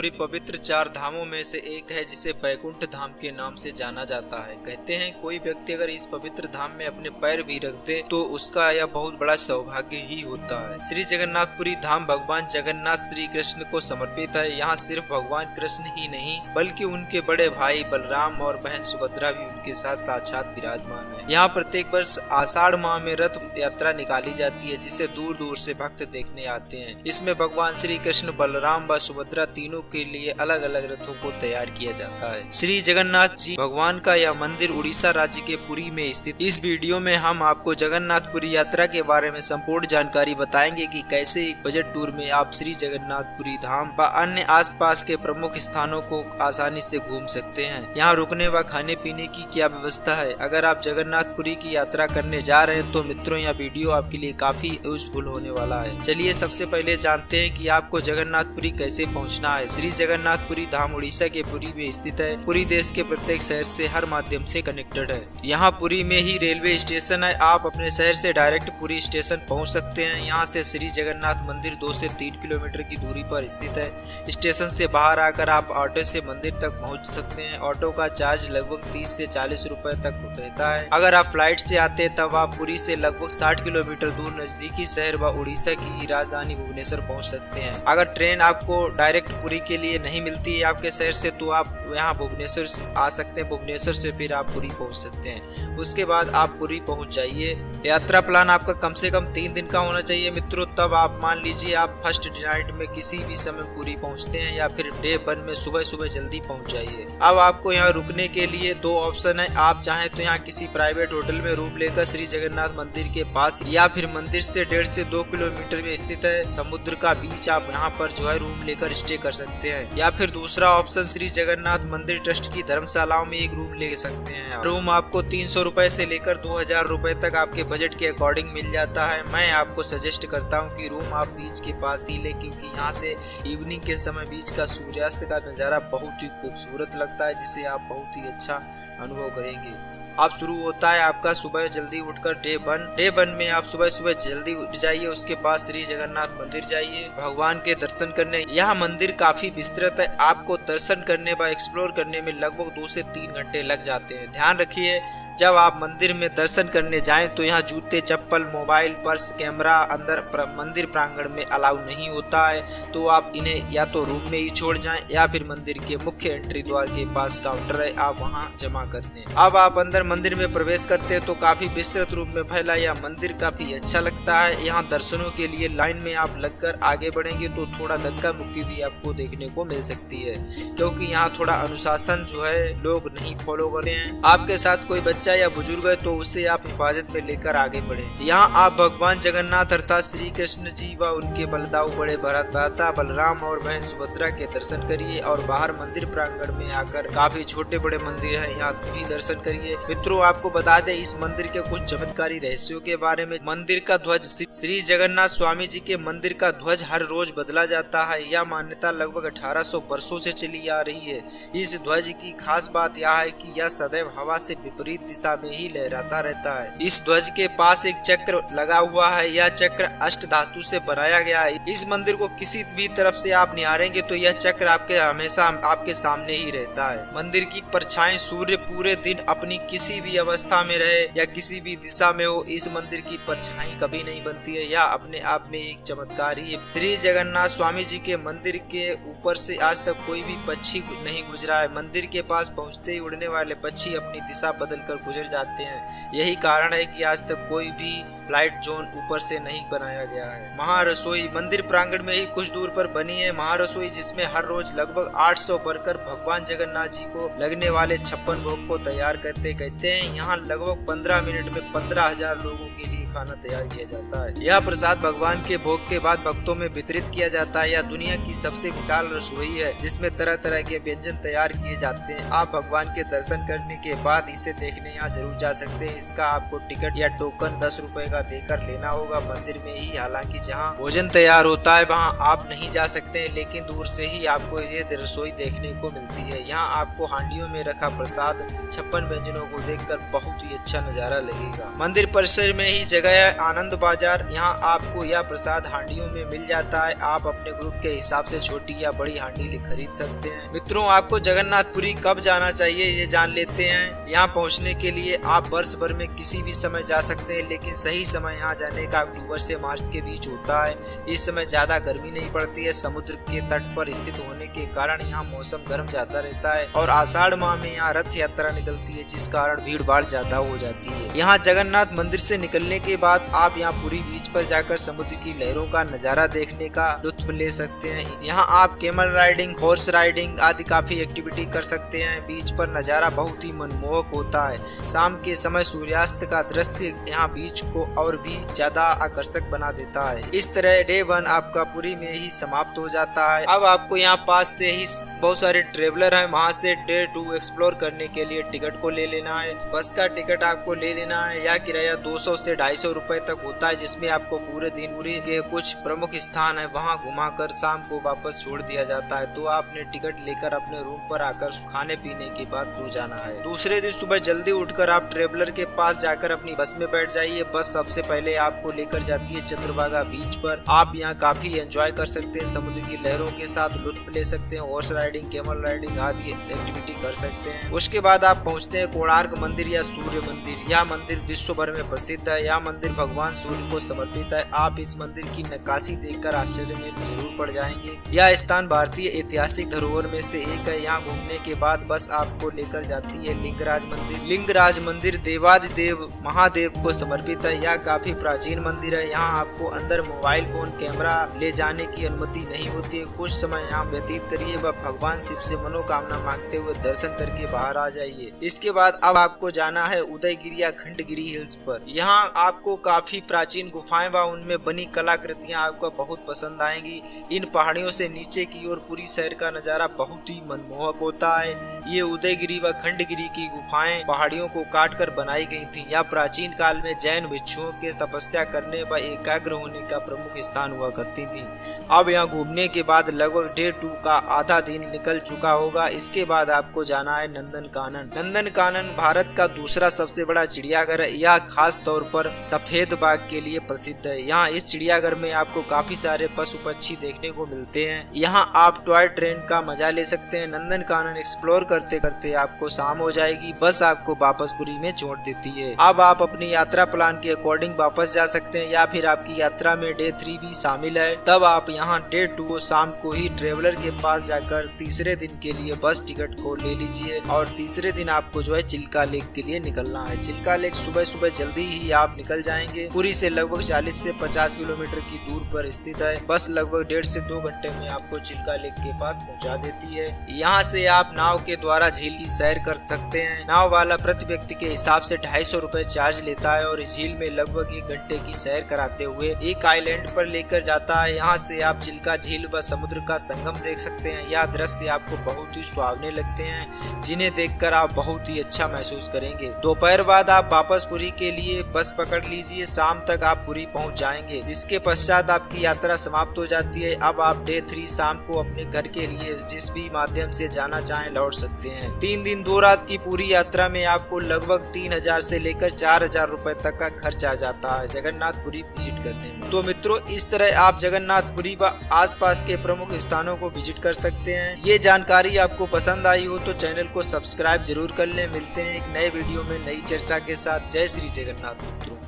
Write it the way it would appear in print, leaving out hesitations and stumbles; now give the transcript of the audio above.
जगन्नाथपुरी पवित्र 4 धामों में से एक है जिसे बैकुंठ धाम के नाम से जाना जाता है। कहते हैं कोई व्यक्ति अगर इस पवित्र धाम में अपने पैर भी रख दे तो उसका यह बहुत बड़ा सौभाग्य ही होता है। श्री जगन्नाथपुरी धाम भगवान जगन्नाथ श्री कृष्ण को समर्पित है। यहाँ सिर्फ भगवान कृष्ण ही नहीं बल्कि उनके बड़े भाई बलराम और बहन सुभद्रा भी उनके साथ साक्षात विराजमान है। यहाँ प्रत्येक वर्ष आषाढ़ माह में रथ यात्रा निकाली जाती है जिसे दूर दूर से भक्त देखने आते हैं। इसमें भगवान श्री कृष्ण, बलराम व सुभद्रा तीनों के लिए अलग अलग रथों को तैयार किया जाता है। श्री जगन्नाथ जी भगवान का यह मंदिर उड़ीसा राज्य के पुरी में स्थित। इस वीडियो में हम आपको जगन्नाथपुरी यात्रा के बारे में संपूर्ण जानकारी बताएंगे कि कैसे एक बजट टूर में आप श्री जगन्नाथपुरी धाम व अन्य आसपास के प्रमुख स्थानों को आसानी से घूम सकते हैं। यहाँ रुकने व खाने पीने की क्या व्यवस्था है। अगर आप जगन्नाथपुरी की यात्रा करने जा रहे हैं तो मित्रों यह वीडियो आपके लिए काफी यूजफुल होने वाला है। चलिए सबसे पहले जानते हैं कि आपको जगन्नाथपुरी कैसे पहुंचना है। श्री जगन्नाथपुरी धाम उड़ीसा के पुरी में स्थित है। पुरी देश के प्रत्येक शहर से हर माध्यम से कनेक्टेड है। यहाँ पुरी में ही रेलवे स्टेशन है। आप अपने शहर से डायरेक्ट पुरी स्टेशन पहुँच सकते हैं। यहाँ से श्री जगन्नाथ मंदिर 2 से 3 किलोमीटर की दूरी पर स्थित है। स्टेशन से बाहर आकर आप ऑटो से मंदिर तक पहुँच सकते हैं। ऑटो का चार्ज लगभग 30 से 40 रुपए तक रहता है। अगर आप फ्लाइट से आते हैं तब आप पुरी से लगभग 60 किलोमीटर दूर नजदीकी शहर व उड़ीसा की राजधानी भुवनेश्वर पहुंच सकते हैं। अगर ट्रेन आपको डायरेक्ट पुरी के लिए नहीं मिलती है आपके शहर से तो आप यहाँ भुवनेश्वर आ सकते हैं। भुवनेश्वर से फिर आप पुरी पहुंच सकते हैं। उसके बाद आप पुरी पहुंच जाइए। यात्रा प्लान आपका कम से कम 3 दिन का होना चाहिए मित्रों। तब आप मान लीजिए आप फर्स्ट नाइट में किसी भी समय पुरी पहुंचते हैं या फिर डे 1 में सुबह सुबह जल्दी पहुंच जाइए। अब आपको यहाँ रुकने के लिए 2 ऑप्शन है। आप चाहें तो यहाँ किसी प्राइवेट होटल में रूम लेकर श्री जगन्नाथ मंदिर के पास या फिर मंदिर से 1.5 से 2 किलोमीटर में स्थित है समुद्र का बीच, आप यहाँ पर जो है रूम लेकर स्टे कर सकते हैं। या फिर दूसरा ऑप्शन श्री जगन्नाथ मंदिर ट्रस्ट की धर्मशालाओं में एक रूम ले सकते हैं। रूम आपको 300 रुपए से लेकर 2000 रुपए तक आपके बजट के अकॉर्डिंग मिल जाता है। मैं आपको सजेस्ट करता हूँ कि रूम आप बीच के पास ही लें क्योंकि यहाँ से इवनिंग के समय बीच का सूर्यास्त का नजारा बहुत ही खूबसूरत लगता है जिसे आप बहुत ही अच्छा अनुभव करेंगे। अब शुरू होता है आपका सुबह जल्दी उठकर डे 1 में आप सुबह सुबह जल्दी उठ जाइए। उसके बाद श्री जगन्नाथ मंदिर जाइए भगवान के दर्शन करने। यह मंदिर काफी विस्तृत है। आपको दर्शन करने व एक्सप्लोर करने में लगभग 2 से 3 घंटे लग जाते हैं। ध्यान रखिए जब आप मंदिर में दर्शन करने जाएं तो यहाँ जूते, चप्पल, मोबाइल, पर्स, कैमरा अंदर मंदिर प्रांगण में अलाउ नहीं होता है। तो आप इन्हें या तो रूम में ही छोड़ जाएं या फिर मंदिर के मुख्य एंट्री द्वार के पास काउंटर है, आप वहाँ जमा कर दें। अब आप अंदर मंदिर में प्रवेश करते हैं तो काफी विस्तृत रूप में फैला यह मंदिर काफी अच्छा लगता है। यहाँ दर्शनों के लिए लाइन में आप लगकर आगे बढ़ेंगे तो थोड़ा धक्का मुक्की भी आपको देखने को मिल सकती है क्योंकि यहाँ थोड़ा अनुशासन जो है लोग नहीं फॉलो करते हैं। आपके साथ कोई बच्चा या बुजुर्ग है तो उसे आप हिफाजत में लेकर आगे बढ़े। यहाँ आप भगवान जगन्नाथ अर्थात श्री कृष्ण जी व उनके बलदाऊ बड़े भ्राता बलराम और बहन सुभद्रा के दर्शन करिए और बाहर मंदिर प्रांगण में आकर काफी छोटे बड़े मंदिर हैं यहाँ भी दर्शन करिए। मित्रों आपको बता दें इस मंदिर के कुछ चमत्कारी रहस्यों के बारे में। मंदिर का ध्वज श्री जगन्नाथ स्वामी जी के मंदिर का ध्वज हर रोज बदला जाता है। यह मान्यता लगभग 1800 वर्षों से चली आ रही है। इस ध्वज की खास बात यह है कि यह सदैव हवा से विपरीत दिशा में ही लहराता रहता है। इस ध्वज के पास एक चक्र लगा हुआ है। यह चक्र अष्ट धातु से बनाया गया है। इस मंदिर को किसी भी तरफ से आप निहारेंगे तो यह चक्र आपके हमेशा आपके सामने ही रहता है। मंदिर की परछाई सूर्य पूरे दिन अपनी किसी भी अवस्था में रहे या किसी भी दिशा में हो, इस मंदिर की परछाई कभी नहीं बनती है। यह अपने आप में एक चमत्कार ही है। श्री जगन्नाथ स्वामी जी के मंदिर के ऊपर से आज तक कोई भी पक्षी नहीं गुजरा है। मंदिर के पास पहुँचते ही उड़ने वाले पक्षी अपनी दिशा बदल कर गुजर जाते हैं। यही कारण है कि आज तक कोई भी फ्लाइट जोन ऊपर से नहीं बनाया गया है। महारसोई मंदिर प्रांगण में ही कुछ दूर पर बनी है महारसोई जिसमें हर रोज लगभग 800 वर्कर भगवान जगन्नाथ जी को लगने वाले 56 भोग को तैयार करते। कहते हैं यहाँ लगभग 15 मिनट में 15,000 लोगों के लिए खाना तैयार किया जाता है। यह प्रसाद भगवान के भोग के बाद भक्तों में वितरित किया जाता है। यह दुनिया की सबसे विशाल रसोई है जिसमें तरह तरह के व्यंजन तैयार किए जाते हैं। आप भगवान के दर्शन करने के बाद इसे देखने यहाँ जरूर जा सकते हैं। इसका आपको टिकट या टोकन 10 रुपए का देकर लेना होगा मंदिर में ही। हालांकि जहाँ भोजन तैयार होता है वहाँ आप नहीं जा सकते हैं लेकिन दूर से ही आपको ये रसोई देखने को मिलती है। यहाँ आपको हांडियों में रखा प्रसाद 56 व्यंजनों को देखकर बहुत ही अच्छा नजारा लगेगा। मंदिर परिसर में ही जगह है आनंद बाजार। यहाँ आपको यह प्रसाद हांडियों में मिल जाता है। आप अपने ग्रुप के हिसाब से छोटी या बड़ी हांडी खरीद सकते हैं। मित्रों, आपको जगन्नाथपुरी कब जाना चाहिए ये जान लेते हैं। यहाँ पहुँचने के लिए आप वर्ष भर में किसी भी समय जा सकते हैं, लेकिन सही समय यहाँ जाने का अक्टूबर से मार्च के बीच होता है। इस समय ज्यादा गर्मी नहीं पड़ती है। समुद्र के तट पर स्थित होने के कारण यहाँ मौसम गर्म ज्यादा रहता है और आषाढ़ माह में यहाँ रथ यात्रा निकलती है, जिस कारण भीड़ भाड़ ज्यादा हो जाती है। यहाँ जगन्नाथ मंदिर से निकलने के बाद आप यहाँ पुरी बीच पर जाकर समुद्र की लहरों का नजारा देखने का लुत्फ ले सकते हैं। यहाँ आप कैमल राइडिंग, हॉर्स राइडिंग आदि काफी एक्टिविटी कर सकते हैं। बीच पर नजारा बहुत ही मनमोहक होता है। शाम के समय सूर्यास्त का दृश्य यहाँ बीच को और भी ज्यादा आकर्षक बना देता है। इस तरह डे 1 आपका पुरी में ही समाप्त हो जाता है। अब आपको यहाँ पास से ही बहुत सारे ट्रेवलर हैं, वहाँ से डे 2 एक्सप्लोर करने के लिए टिकट को ले लेना है। बस का टिकट आपको ले लेना है। यह किराया 200 से 250 रुपए तक होता है, जिसमें आपको पूरे दिन पुरी के कुछ प्रमुख स्थान है वहाँ घुमाकर शाम को वापस छोड़ दिया जाता है। तो आपने टिकट लेकर अपने रूम पर आकर खाने पीने के बाद सो जाना है। दूसरे दिन सुबह जल्दी उठकर आप ट्रेवलर के पास जाकर अपनी बस में बैठ जाइए। बस सबसे पहले आपको लेकर जाती है चंद्रभागा बीच पर। आप यहाँ काफी एंजॉय कर सकते हैं, समुद्र की लहरों के साथ लुत्फ ले सकते हैं, हॉर्स राइडिंग, कैमल राइडिंग आदि एक्टिविटी कर सकते हैं। उसके बाद आप पहुँचते हैं कोणार्क मंदिर या सूर्य मंदिर। यह मंदिर विश्व भर में प्रसिद्ध है। यह मंदिर भगवान सूर्य को समर्पित है। आप इस मंदिर की नक्काशी देखकर आश्चर्य में जरूर पड़ जाएंगे। यह स्थान भारतीय ऐतिहासिक धरोहर में से एक है। यहाँ घूमने के बाद बस आपको लेकर जाती है लिंगराज मंदिर। लिंगराज मंदिर देवादिदेव महादेव को समर्पित है। यह काफी प्राचीन मंदिर है। यहाँ आपको अंदर मोबाइल फोन कैमरा ले जाने की अनुमति नहीं होती है। कुछ समय यहाँ व्यतीत करिए व भगवान शिव से मनोकामना मांगते हुए दर्शन करके बाहर आ जाइए। इसके बाद अब आपको जाना है उदयगिरी या खंडगिरी हिल्स पर। यहाँ आपको काफी प्राचीन गुफाएं व उनमें बनी कलाकृतियां आपको बहुत पसंद आएंगी। इन पहाड़ियों से नीचे की ओर पूरी शहर का नजारा बहुत ही मनमोहक होता है। ये उदयगिरी व खंडगिरी की गुफाएं पहाड़ियों को काट कर बनाई गई थी। यह प्राचीन काल में जैन भिक्षुओं के तपस्या करने व एकाग्र होने का प्रमुख स्थान हुआ करती थी। अब यहाँ घूमने के बाद लगभग डे 2 का आधा दिन निकल चुका होगा। इसके बाद आपको जाना है नंदन कानन। नंदन कानन भारत का दूसरा सबसे बड़ा चिड़ियाघर है। यह खास तौर पर सफेद बाघ के लिए प्रसिद्ध है। यहाँ इस चिड़ियाघर में आपको काफी सारे पशु पक्षी देखने को मिलते हैं। यहाँ आप टॉय ट्रेन का मजा ले सकते हैं। नंदन कानन एक्सप्लोर करते करते आपको शाम हो जाएगी। बस आपको वापस पुरी में छोड़ देती है। अब आप अपनी यात्रा प्लान के अकॉर्डिंग वापस जा सकते हैं या फिर आपकी यात्रा में डे 3 भी शामिल है। तब आप यहाँ डे 2 को शाम को ही ट्रेवलर के पास जाकर तीसरे दिन के लिए बस टिकट को ले लीजिए और तीसरे दिन आपको जो है चिल्का लेक के लिए निकलना है। चिल्का लेक सुबह सुबह जल्दी ही आप निकल जाएंगे। पुरी से लगभग 40 से 50 किलोमीटर की दूर पर स्थित है। बस लगभग 1.5 से 2 घंटे में आपको चिल्का लेक के पास पहुंचा देती है। यहाँ से आप नाव के द्वारा झील की सैर कर सकते हैं। नाव वाला प्रति व्यक्ति के हिसाब से 250 रुपए चार्ज लेता है और झील में लगभग 1 घंटे की सैर कराते हुए एक आइलैंड पर लेकर जाता है। यहाँ से आप चिल्का झील व समुद्र का संगम देख सकते हैं। यह दृश्य आपको बहुत ही सुहावने लगते हैं, जिन्हें देखकर आप बहुत ही अच्छा महसूस करेंगे। दोपहर बाद आप वापस पुरी के लिए बस पकड़ लीजिए। शाम तक आप पुरी पहुंच जाएंगे। इसके पश्चात आपकी यात्रा समाप्त हो जाती है। अब आप डे 3 शाम को अपने घर के लिए जिस भी माध्यम से जाना चाहें लौट सकते हैं। 3 दिन 2 रात की पूरी यात्रा में आपको लगभग 3000 से लेकर 4000 रुपए तक का खर्च आ जाता है जगन्नाथपुरी विजिट करने में। तो मित्रों, इस तरह आप जगन्नाथपुरी व आसपास के प्रमुख स्थानों को विजिट कर सकते हैं। ये जानकारी आपको पसंद आई हो तो चैनल को सब्सक्राइब जरूर कर लें। मिलते हैं एक नए वीडियो में नई चर्चा के साथ। जय श्री जगन्नाथ मित्रों।